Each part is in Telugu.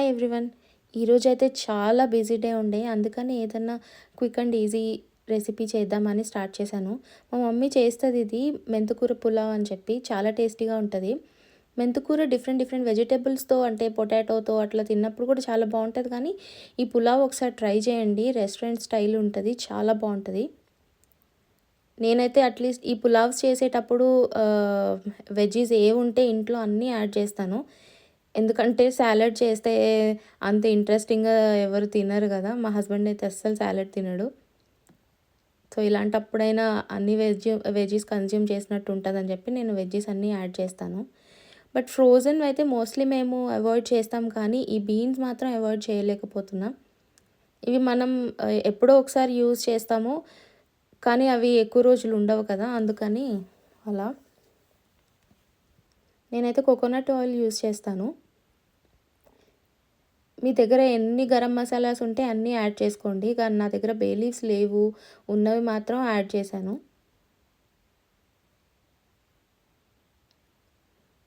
Hi everyone. ఈరోజైతే చాలా బిజీ డే ఉండే, అందుకని ఏదన్నా క్విక్ అండ్ ఈజీ రెసిపీ చేద్దామని స్టార్ట్ చేశాను. మా మమ్మీ చేస్తుంది ఇది మెంతికూర పులావ్ అని చెప్పి, చాలా టేస్టీగా ఉంటుంది. మెంతికూర డిఫరెంట్ డిఫరెంట్ వెజిటేబుల్స్తో అంటే పొటాటోతో అట్లా తిన్నప్పుడు కూడా చాలా బాగుంటుంది. కానీ ఈ పులావ్ ఒకసారి ట్రై చేయండి, రెస్టారెంట్ స్టైల్ ఉంటుంది, చాలా బాగుంటుంది. నేనైతే అట్లీస్ట్ ఈ పులావ్స్ చేసేటప్పుడు వెజ్జీస్ ఏ ఉంటే ఇంట్లో అన్నీ యాడ్ చేస్తాను. ఎందుకంటే సాలడ్ చేస్తే అంత ఇంట్రెస్టింగ్గా ఎవరు తినరు కదా. మా హస్బెండ్ అయితే అస్సలు సాలడ్ తినడు. సో ఇలాంటప్పుడైనా అన్ని వెజ్జీస్ కన్జ్యూమ్ చేసినట్టు ఉంటుందని చెప్పి నేను వెజ్జీస్ అన్నీ యాడ్ చేస్తాను. బట్ ఫ్రోజన్ అయితే మోస్ట్లీ మేము అవాయిడ్ చేస్తాం, కానీ ఈ బీన్స్ మాత్రం అవాయిడ్ చేయలేకపోతున్నాం. ఇవి మనం ఎప్పుడో ఒకసారి యూజ్ చేస్తాము, కానీ అవి ఎక్కువ రోజులు ఉండవు కదా, అందుకని అలా. నేనైతే కోకోనట్ ఆయిల్ యూజ్ చేస్తాను. మీ దగ్గర ఎన్ని గరం మసాలాస్ ఉంటే అన్నీ యాడ్ చేసుకోండి, కానీ నా దగ్గర బే లీవ్స్ లేవు, ఉన్నవి మాత్రం యాడ్ చేశాను.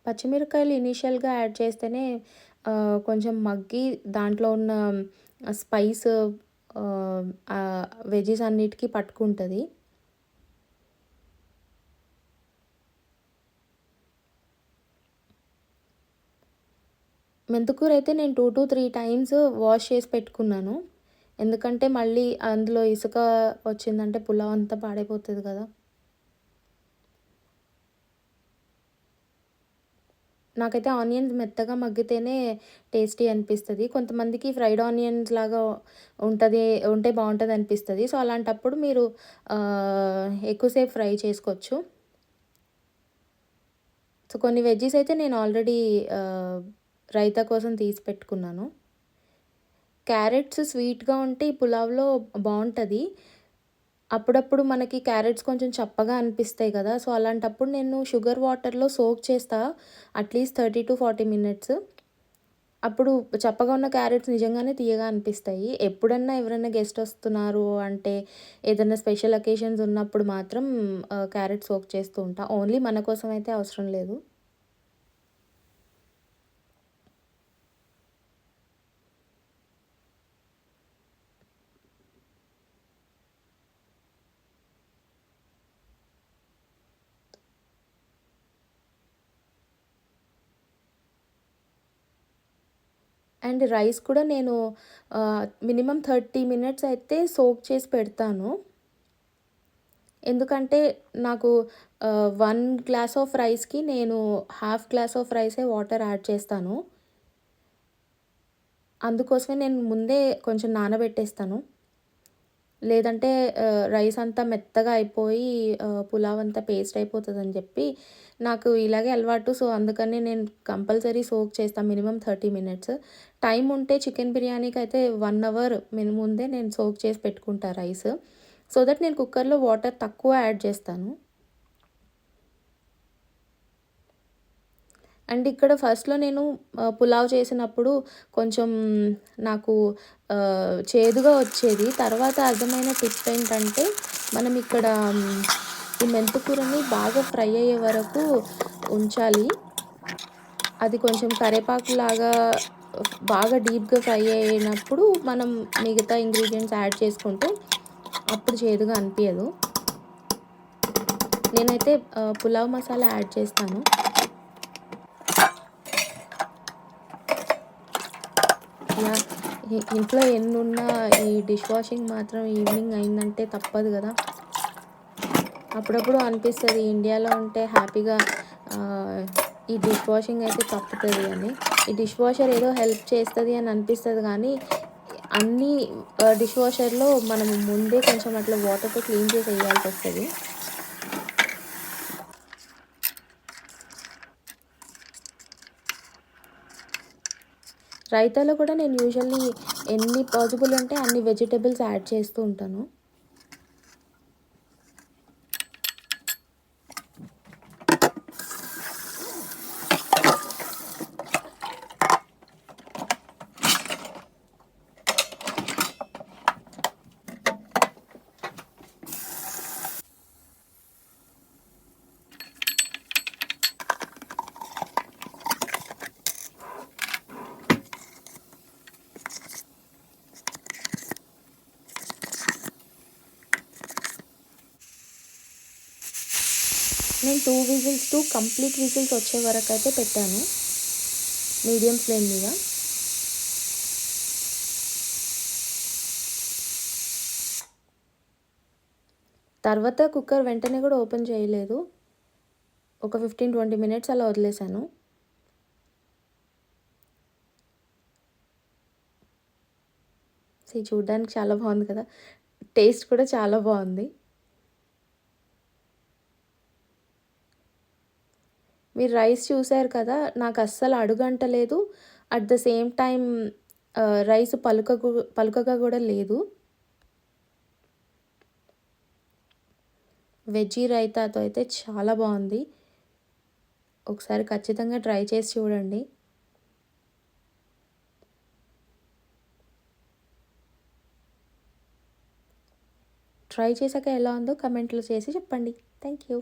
పచ్చిమిరపకాయలు ఇనీషియల్గా యాడ్ చేస్తేనే కొంచెం మగ్గి దాంట్లో ఉన్న స్పైస్ వెజీస్ అన్నిటికీ పట్టుకుంటుంది. మెంతికూర అయితే నేను 2 to 3 టైమ్స్ వాష్ చేసి పెట్టుకున్నాను. ఎందుకంటే మళ్ళీ అందులో ఇసుక వచ్చిందంటే పులావ్ అంతా పాడైపోతుంది కదా. నాకైతే ఆనియన్స్ మెత్తగా మగ్గితేనే టేస్టీ అనిపిస్తుంది. కొంతమందికి ఫ్రైడ్ ఆనియన్స్ లాగా ఉంటే బాగుంటుంది అనిపిస్తుంది. సో అలాంటప్పుడు మీరు ఎక్కువసేపు ఫ్రై చేసుకోవచ్చు. సో కొన్ని వెజ్జీస్ అయితే నేను ఆల్రెడీ రైతా కోసం తీసి పెట్టుకున్నాను. క్యారెట్స్ స్వీట్గా ఉంటే ఈ పులావ్లో బాగుంటుంది. అప్పుడప్పుడు మనకి క్యారెట్స్ కొంచెం చప్పగా అనిపిస్తాయి కదా, సో అలాంటప్పుడు నేను షుగర్ వాటర్లో సోక్ చేస్తా అట్లీస్ట్ 30 to 40 minutes. అప్పుడు చప్పగా ఉన్న క్యారెట్స్ నిజంగానే తీయగా అనిపిస్తాయి. ఎప్పుడన్నా ఎవరైనా గెస్ట్ వస్తున్నారు అంటే ఏదైనా స్పెషల్ అకేషన్స్ ఉన్నప్పుడు మాత్రం క్యారెట్ సోక్ చేస్తూ ఉంటా. ఓన్లీ మన కోసం అయితే అవసరం లేదు. అండ్ రైస్ కూడా నేను మినిమం 30 minutes అయితే సోక్ చేసి పెడతాను. ఎందుకంటే నాకు 1 glass ఆఫ్ రైస్కి నేను ½ glass ఆఫ్ రైసే వాటర్ యాడ్ చేస్తాను. అందుకోసమే నేను ముందే కొంచెం నానబెట్టేస్తాను. లేదంటే రైస్ అంతా మెత్తగా అయిపోయి పులావ్ అంతా పేస్ట్ అయిపోతుందని చెప్పి నాకు ఇలాగే అలవాటు. సో అందుకని నేను కంపల్సరీ సోక్ చేస్తాను మినిమం 30 minutes. టైం ఉంటే చికెన్ బిర్యానీకి అయితే 1 hour ముందే నేను సోక్ చేసి పెట్టుకుంటా రైస్. సో దట్ నేను కుక్కర్లో వాటర్ తక్కువ యాడ్ చేస్తాను. అండ్ ఇక్కడ ఫస్ట్లో నేను పులావ్ చేసినప్పుడు కొంచెం నాకు చేదుగా వచ్చేది. తర్వాత అర్థమైన టిప్ ఏంటంటే మనం ఇక్కడ ఈ మెంతికూరని బాగా ఫ్రై అయ్యే వరకు ఉంచాలి. అది కొంచెం కరివేపాకులాగా బాగా డీప్గా ఫ్రై అయినప్పుడు మనం మిగతా ఇంగ్రీడియంట్స్ యాడ్ చేసుకుంటే అప్పుడు చేదుగా అనిపించదు. నేనైతే పులావ్ మసాలా యాడ్ చేస్తాను. ఇంట్లో ఎన్నున్నా ఈ డిష్ వాషింగ్ మాత్రం ఈవినింగ్ అయిందంటే తప్పదు కదా. అప్పుడప్పుడు అనిపిస్తుంది ఇండియాలో ఉంటే హ్యాపీగా ఈ డిష్ వాషింగ్ అయితే తప్పుతుంది అని. ఈ డిష్ వాషర్ ఏదో హెల్ప్ చేస్తుంది అని అనిపిస్తుంది, కానీ అన్ని డిష్ వాషర్లో మనం ముందే కొంచెం అట్లా వాటర్తో క్లీన్ చేసి వేయాల్సి వస్తుంది. రైతాలో కూడా నేను యూజువల్లీ ఎన్ని పాసిబుల్ ఉంటే అన్ని వెజిటేబుల్స్ యాడ్ చేస్తూ ఉంటాను. నేను 2 విజిల్స్, 2 కంప్లీట్ విజిల్స్ వచ్చే వరకు అయితే పెట్టాను మీడియం ఫ్లేమ్ మీద. తర్వాత కుక్కర్ వెంటనే కూడా ఓపెన్ చేయలేదు. ఒక 15-20 మినిట్స్ అలా వదిలేసాను. చూడడానికి చాలా బాగుంది కదా! టేస్ట్ కూడా చాలా బాగుంది. మీరు రైస్ చూసారు కదా! నాకు అస్సలు అడుగంటలేదు. At the same time rice పలుకగా కూడా లేదు. వెజ్జీ రైతాతో అయితే చాలా బాగుంది. ఒకసారి ఖచ్చితంగా ట్రై చేసి చూడండి. ట్రై చేశాక ఎలా ఉందో కమెంట్‌లో చేసి చెప్పండి. Thank you.